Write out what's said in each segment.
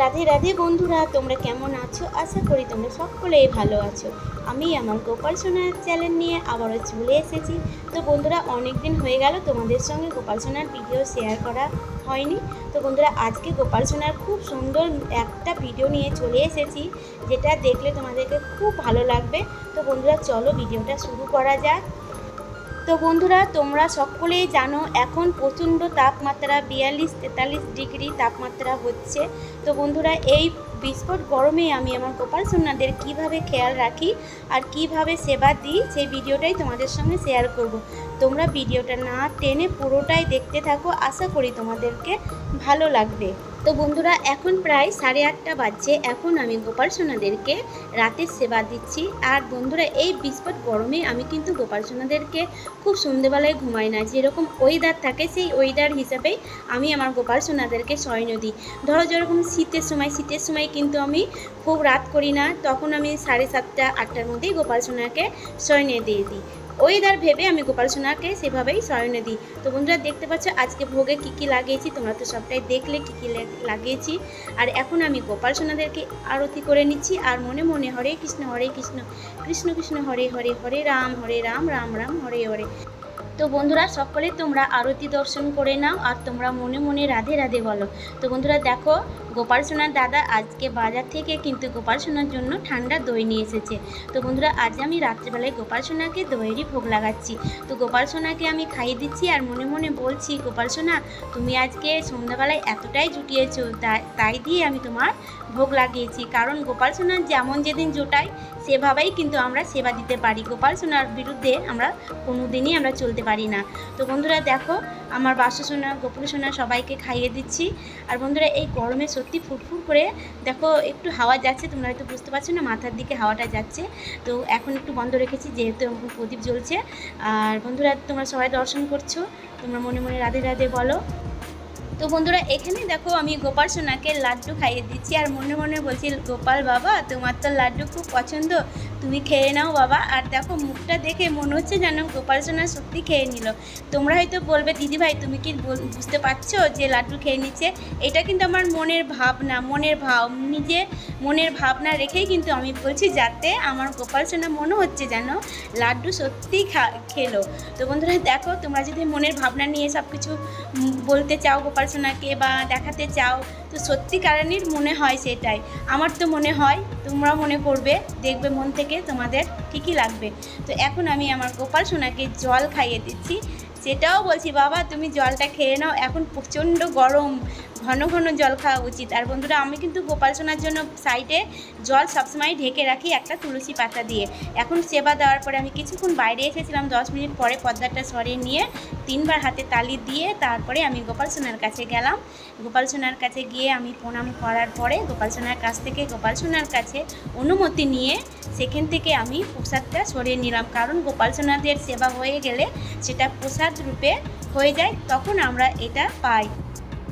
রাধে রাধে বন্ধুরা, তোমরা কেমন আছো? আশা করি তোমরা সকলেই ভালো আছো। আমি আমার গোপাল সোনার চ্যানেল নিয়ে আবারও চলে এসেছি। তো বন্ধুরা, অনেক দিন হয়ে গেল তোমাদের সঙ্গে গোপাল সোনার ভিডিও শেয়ার করা হয়নি। তো বন্ধুরা, আজকে গোপাল সোনার খুব সুন্দর একটা ভিডিও নিয়ে চলে এসেছি, যেটা দেখলে তোমাদেরকে খুব ভালো লাগবে। তো বন্ধুরা, চলো ভিডিওটা শুরু করা যাক। তো বন্ধুরা, তোমরা সকলেই জানো এখন প্রচণ্ড তাপমাত্রা 42-43 ডিগ্রি তাপমাত্রা হচ্ছে। তো বন্ধুরা, এই বিস্ফোট গরমে আমি আমার গোপাল সোনাদের কীভাবে খেয়াল রাখি আর কিভাবে সেবা দিই, সেই ভিডিওটাই তোমাদের সঙ্গে শেয়ার করব। তোমরা ভিডিওটা না টেনে পুরোটাই দেখতে থাকো, আশা করি তোমাদেরকে ভালো লাগবে। তো বন্ধুরা, এখন প্রায় 8:30 বাজছে। এখন আমি গোপাল সোনাদেরকে রাতের সেবা দিচ্ছি। আর বন্ধুরা, এই বিস্ফোট গরমে আমি কিন্তু গোপাল সোনাদেরকে খুব সন্ধ্যেবেলায় ঘুমাই না। যেরকম ওয়েদার থাকে সেই ওয়েদার হিসাবেই আমি আমার গোপাল সোনাদেরকে শয়ন দিই। ধরো যেরকম শীতের সময় কিন্তু আমি খুব রাত করি না, তখন আমি 7:30-8টার মধ্যেই গোপাল সোনাকে শয়নে দিয়ে দিই। ওয়েদার ভেবে আমি গোপাল সোনাকে সেভাবেই শয়নে দিই। তো বন্ধুরা, দেখতে পাচ্ছ আজকে ভোগে কী লাগিয়েছি, তোমরা তো সবটাই দেখলে কী লাগিয়েছি। আর এখন আমি গোপাল সোনাদেরকে আরতি করে নিচ্ছি আর মনে মনে হরে কৃষ্ণ কৃষ্ণ কৃষ্ণ হরে হরে, হরে রাম রাম রাম হরে হরে। তো বন্ধুরা, সকলে তোমরা আরতি দর্শন করে নাও আর তোমরা মনে মনে রাধে রাধে বলো। তো বন্ধুরা দেখো, গোপাল সোনার দাদা আজকে বাজার থেকে কিন্তু গোপাল সোনার জন্য ঠান্ডা দই নিয়ে এসেছে। তো বন্ধুরা, আজ আমি রাত্রেবেলায় গোপাল সোনাকে দইয়েরই ভোগ লাগাচ্ছি। তো গোপাল সোনাকে আমি খাইয়ে দিচ্ছি আর মনে মনে বলছি, গোপাল সোনা তুমি আজকে সন্ধ্যাবেলায় এতটাই জুটিয়েছো, তাই দিয়ে আমি তোমার ভোগ লাগিয়েছি। কারণ গোপাল সোনার যেমন যেদিন জোটাই সেভাবেই কিন্তু আমরা সেবা দিতে পারি। গোপাল সোনার বিরুদ্ধে আমরা কোনো দিনই আমরা চলতে পারি না। তো বন্ধুরা দেখো, আমার বাসা সোনা গোপুর সোনা সবাইকে খাইয়ে দিচ্ছি। আর বন্ধুরা, এই গরমে সত্যি ফুটফুট করে দেখো একটু হাওয়া যাচ্ছে, তোমরা হয়তো বুঝতে পারছো না, মাথার দিকে হাওয়াটা যাচ্ছে। তো এখন একটু বন্ধ রেখেছি যেহেতু প্রদীপ জ্বলছে। আর বন্ধুরা, তোমরা সবাই দর্শন করছো, তোমরা মনে মনে রাধে রাধে বলো। তো বন্ধুরা, এখানে দেখো আমি গোপাল সোনাকে লাড্ডু খাইয়ে দিচ্ছি আর মনে মনে বলছি, গোপাল বাবা তোমার তো লাড্ডু খুব পছন্দ, তুমি খেয়ে নাও বাবা। আর দেখো মুখটা দেখে মনে হচ্ছে যেন গোপাল সোনা সত্যি খেয়ে নিল। তোমরা হয়তো বলবে, দিদিভাই তুমি কি বুঝতে পারছো যে লাড্ডু খেয়ে নিচ্ছে? এটা কিন্তু আমার মনের ভাবনা, নিজে মনের ভাবনা রেখেই কিন্তু আমি বলছি, যাতে আমার গোপাল সোনা মনে হচ্ছে যেন লাড্ডু সত্যি খেলো। তো বন্ধুরা দেখো, তোমরা যদি মনের ভাবনা নিয়ে সব কিছু বলতে চাও গোপাল সোনাকে বা দেখাতে চাও, তো সত্যিকারেরই মনে হয় সেটাই। আমার তো মনে হয়, তোমরা মনে করবে, দেখবে মন থেকে তোমাদের ঠিকই লাগবে। তো এখন আমি আমার গোপাল সোনাকে জল খাইয়ে দিচ্ছি। সেটাও বলছি, বাবা তুমি জলটা খেয়ে নাও, এখন প্রচণ্ড গরম, ঘন ঘন জল খাওয়া উচিত। আর বন্ধুরা, আমি কিন্তু গোপাল সোনার জন্য সাইডে জল সবসময় ঢেকে রাখি একটা তুলসী পাতা দিয়ে। এখন সেবা দেওয়ার পরে আমি কিছুক্ষণ বাইরে এসেছিলাম, 10 মিনিট পরে পর্দাটা সরিয়ে নিয়ে 3বার হাতে তালি দিয়ে তারপরে আমি গোপাল সোনার কাছে গেলাম। গোপাল সোনার কাছে গিয়ে আমি প্রণাম করার পরে গোপাল সোনার কাছ থেকে গোপাল সোনার কাছে অনুমতি নিয়ে সেখান থেকে আমি প্রসাদটা সরিয়ে নিলাম। কারণ গোপাল সোনাদের সেবা হয়ে গেলে সেটা প্রসাদ রূপে হয়ে যায়, তখন আমরা এটা পাই।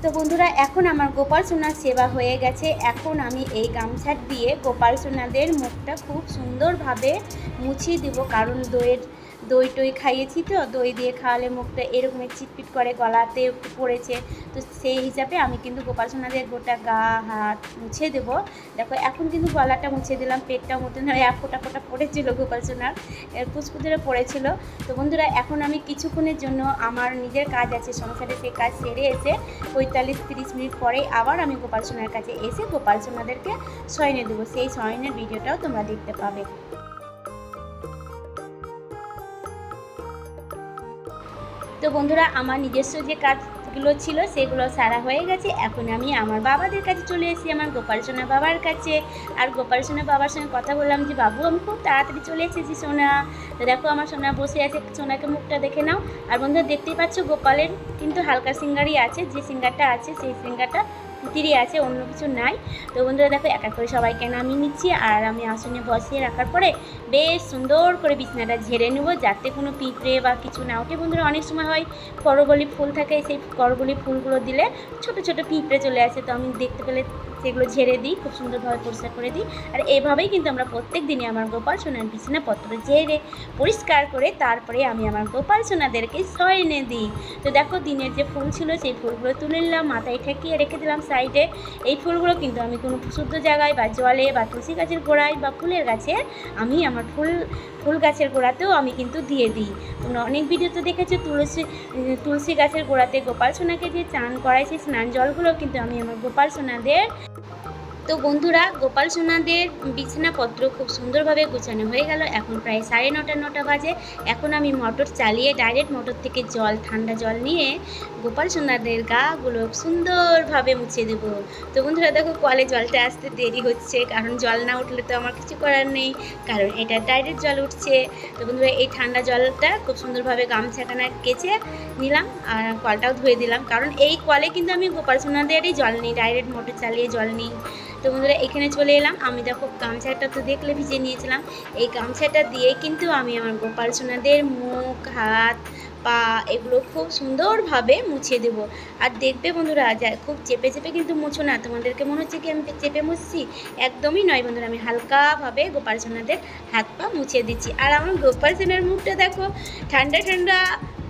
তো বন্ধুরা, এখন আমার গোপাল সোনার সেবা হয়ে গেছে। এখন আমি এই গামছা দিয়ে গোপাল সোনাদের মুখটা খুব সুন্দরভাবে মুছিয়ে দেব। কারণ দই টই খাইয়েছি, তো দই দিয়ে খাওয়ালে মুখটা এরকমের চিটপিট করে, গলাতে একটু পড়েছে। তো সেই হিসাবে আমি কিন্তু গোপাল সোনাদের গোটা গা হাত মুছে দেব। দেখো এখন কিন্তু গলাটা মুছে দিলাম, পেটটা মতো এক ফোঁটা পড়েছিল গোপাল সোনার, কুচকুচে পড়েছিল। তো বন্ধুরা, এখন আমি কিছুক্ষণের জন্য আমার নিজের কাজ আছে সংসারে, সেই কাজ সেরে এসে 45-30 মিনিট পরেই আবার আমি গোপাল সোনার কাছে এসে গোপাল সোনাদেরকে শয়নে দেবো। সেই শয়নের ভিডিওটাও তোমরা দেখতে পাবে। তো বন্ধুরা, আমার নিজস্ব যে কাজগুলো ছিল সেগুলো সারা হয়ে গেছে। এখন আমি আমার বাবাদের কাছে চলে এসেছি, আমার গোপাল সোনা বাবার কাছে। আর গোপাল সোনা বাবার সঙ্গে কথা বললাম যে, বাবু আমি খুব তাড়াতাড়ি চলে এসেছি সোনা। তো দেখো আমার সোনা বসে আছে, সোনাকে মুখটা দেখে নাও। আর বন্ধুরা, দেখতেই পাচ্ছ গোপালের কিন্তু হালকা সিঙ্গারই আছে, যে সিঙ্গারটা আছে সেই সিঙ্গারটা ভিতরই আছে, অন্য কিছু নাই। তো বন্ধুরা দেখো, এক এক করে সবাইকে নামিয়ে নিচ্ছি আর আমি আসনে বসিয়ে রাখার পরে বেশ সুন্দর করে বিছানাটা ঝেড়ে নেব, যাতে কোনো পিঁপড়ে বা কিছু না ওঠে। বন্ধুরা, অনেক সময় হয় করগলি ফুল থাকে, সেই করগলি ফুলগুলো দিলে ছোট ছোট পিঁপড়ে চলে আসে। তো আমি দেখতে পেলে সেগুলো ঝেড়ে দিই, খুব সুন্দরভাবে পরিষ্কার করে দিই। আর এইভাবেই কিন্তু আমরা প্রত্যেক দিনই আমার গোপাল সোনার বিছানাপত্র ঝেড়ে পরিষ্কার করে তারপরে আমি আমার গোপাল সোনাদেরকে শয়নে দিই। তো দেখো দিনের যে ফুল ছিল সেই ফুলগুলো তুলে নিলাম, মাথায় ঠেকিয়ে রেখে দিলাম সাইডে। এই ফুলগুলো কিন্তু আমি কোনো শুদ্ধ জায়গায় বা জলে বা তুলসী গাছের গোড়ায় বা ফুলের গাছে আমি আমার ফুল গাছের গোড়াতেও আমি কিন্তু দিয়ে দিই। তোমরা অনেক ভিডিওতে দেখেছো তুলসী গাছের গোড়াতে গোপাল সোনাকে যে চান করায় সেই স্নান জলগুলো কিন্তু আমি আমার গোপাল সোনাদের। তো বন্ধুরা, গোপাল সোনাদের বিছানাপত্র খুব সুন্দরভাবে গোছানো হয়ে গেল। এখন প্রায় 9:30 বাজে। এখন আমি মোটর চালিয়ে ডাইরেক্ট মোটর থেকে ঠান্ডা জল নিয়ে গোপাল সোনাদের গাগুলো সুন্দরভাবে মুছে দেবো। তো বন্ধুরা দেখো, কলে জলটা আসতে দেরি হচ্ছে, কারণ জল না উঠলে তো আমার কিছু করার নেই, কারণ এটা ডাইরেক্ট জল উঠছে। তো বন্ধুরা, এই ঠান্ডা জলটা খুব সুন্দরভাবে গামছাখানা কেচে নিলাম আর কলটাও ধুয়ে দিলাম, কারণ এই কলে কিন্তু আমি গোপাল সোনাদেরই জল নিই, ডাইরেক্ট মোটর চালিয়ে জল নিই। তো বন্ধুরা, এখানে চলে এলাম। আমি দেখো গামছাটা তো দেখলে ভিজে নিয়েছিলাম, এই গামছাটা দিয়ে কিন্তু আমি আমার গোপাল সোনাদের মুখ, হাত, পা এগুলো খুব সুন্দরভাবে মুছে দেব। আর দেখবে বন্ধুরা, খুব চেপে চেপে কিন্তু মুছো না, তোমাদেরকে মনে হচ্ছে কি আমি চেপে মুছছি, একদমই নয় বন্ধুরা, আমি হালকাভাবে গোপাল সোনাদের হাত পা মুছে দিচ্ছি। আর আমার গোপাল সোনার মুখটা দেখো ঠান্ডা ঠান্ডা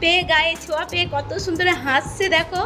পেয়ে, গায়ে ছোঁয়া পেয়ে কত সুন্দর হাসছে দেখো।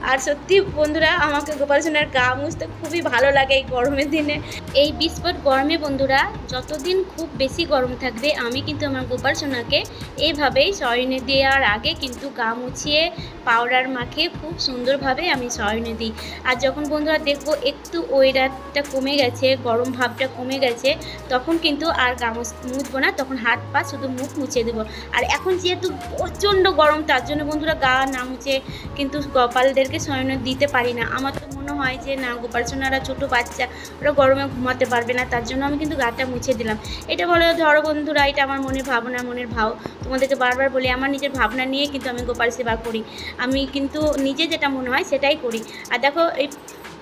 আর সত্যি বন্ধুরা, আমাকে গোপাল সোনার গা মুছতে খুবই ভালো লাগে এই গরমের দিনে। এই বিস্ফোট গরমে বন্ধুরা, যতদিন খুব বেশি গরম থাকবে আমি কিন্তু আমার গোপাল সোনাকে এইভাবেই শয়নে দেওয়ার আগে কিন্তু গা মুছিয়ে পাউডার মাখিয়ে খুব সুন্দরভাবে আমি শয়নে দিই। আর যখন বন্ধুরা দেখবো একটু ওয়েদারটা কমে গেছে, গরম ভাবটা কমে গেছে, তখন কিন্তু আর গা মুছবো না, তখন হাত পা শুধু মুখ মুছে দেবো। আর এখন যেহেতু প্রচণ্ড গরম, তার জন্য বন্ধুরা গা না মুছে কিন্তু গোপালদেরকে শয়নে দিতে পারি না। আমার তো মনে হয় যে না, গোপাল সোনারা ছোটো বাচ্চা, ওরা গরমে ঘুমাতে পারবে না, তার জন্য আমি কিন্তু গাটা মুছে দিলাম। এটা বলো ধরো বন্ধুরা, এটা আমার মনের ভাবনা, মনের ভাব। তোমাদেরকে বারবার বলি, আমার নিজের ভাবনা নিয়ে কিন্তু আমি গোপাল সেবা করি, আমি কিন্তু নিজে যেটা মনে হয় সেটাই করি। আর দেখো, এই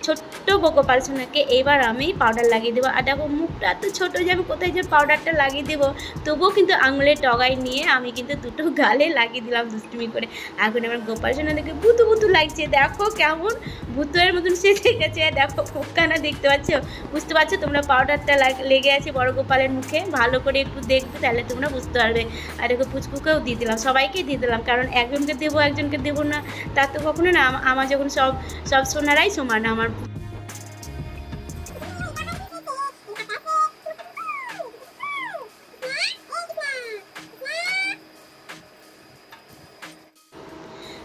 ছোট্ট গোপাল সোনাকে এবার আমি পাউডার লাগিয়ে দেবো। আর দেখো, মুখটা এত ছোটো যে আমি কোথায় যে পাউডারটা লাগিয়ে দেবো, তবুও কিন্তু আঙুলের ডগায় নিয়ে আমি কিন্তু দুটো গালে লাগিয়ে দিলাম দুষ্টুমি করে। এখন আমার গোপাল সোনা দেখে ভুতু ভুতু লাগছে, দেখো কেমন ভূতের মতন সেজে গেছে। দেখো মুখখানা দেখতে পাচ্ছ, বুঝতে পারছো তোমরা, পাউডারটা লেগে আছে বড় গোপালের মুখে। ভালো করে একটু দেখবে, তাহলে তোমরা বুঝতে পারবে। আর দেখো পুচকুকেও দিয়ে দিলাম, সবাইকে দিয়ে দিলাম, কারণ একজনকে দেবো একজনকে দেবো না তা তো কখনো না। আমার যখন সব সোনারাই সমান আমার।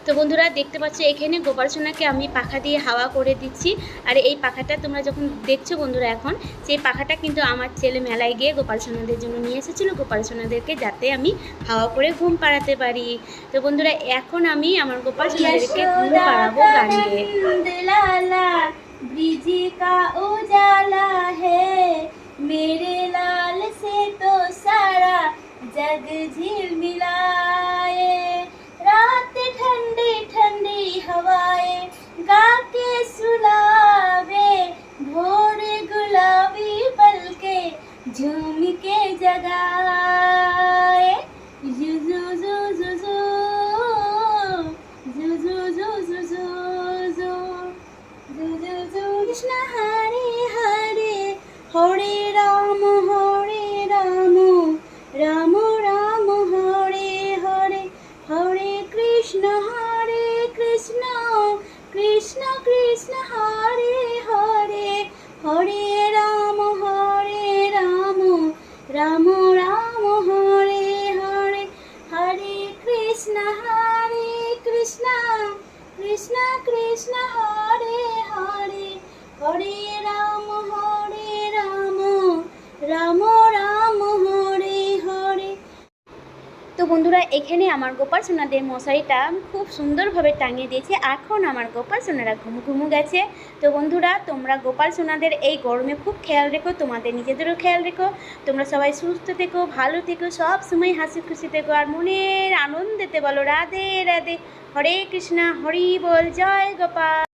তো বন্ধুরা দেখতে পাচ্ছ, এখানে গোপাল সোনাকে আমি পাখা দিয়ে হাওয়া করে দিচ্ছি। আর এই পাখাটা তোমরা যখন দেখছো বন্ধুরা, এখন সেই পাখাটা কিন্তু আমার ছেলে মেলায় গিয়ে গোপাল সোনাদের জন্য নিয়ে এসেছিলো, গোপাল সোনাদেরকে যাতে আমি হাওয়া করে ঘুম পাড়াতে পারি। তো বন্ধুরা, এখন আমি আমার গোপাল সোনাদেরকে ঘুম পাড়াবো গান গেয়ে। ब्रिज का उजाला है मेरे लाल से तो सारा जग झिलमिलाए, रात ठंडी ठंडी हवाएं गा के सुलावे, भोर गुलाबी पलके झूम के जगाए, जू जू जू जू जू जू जू जू जू जू जू जू कृष्ण हरे हरे हरे राम राम राम हरे हरे हरे कृष्ण कृष्ण कृष्ण हरे हरे हरे राम राम राम हरे हरे हरे कृष्ण कृष्ण कृष्ण हरे हरे हरे राम राम राम हरे हरे। তো বন্ধুরা, এখানে আমার গোপাল সোনাদের মশারিটা খুব সুন্দরভাবে টাঙিয়ে দিয়েছে। এখন আমার গোপাল সোনারা ঘুমু গেছে। তো বন্ধুরা, তোমরা গোপাল সোনাদের এই গরমে খুব খেয়াল রেখো, তোমাদের নিজেদেরও খেয়াল রেখো। তোমরা সবাই সুস্থ থেকো, ভালো থেকো, সব সময় হাসি খুশি থেকো, আর মনের আনন্দেতে বলো রাধে রাধে, হরে কৃষ্ণা, হরি বল, জয় গোপাল।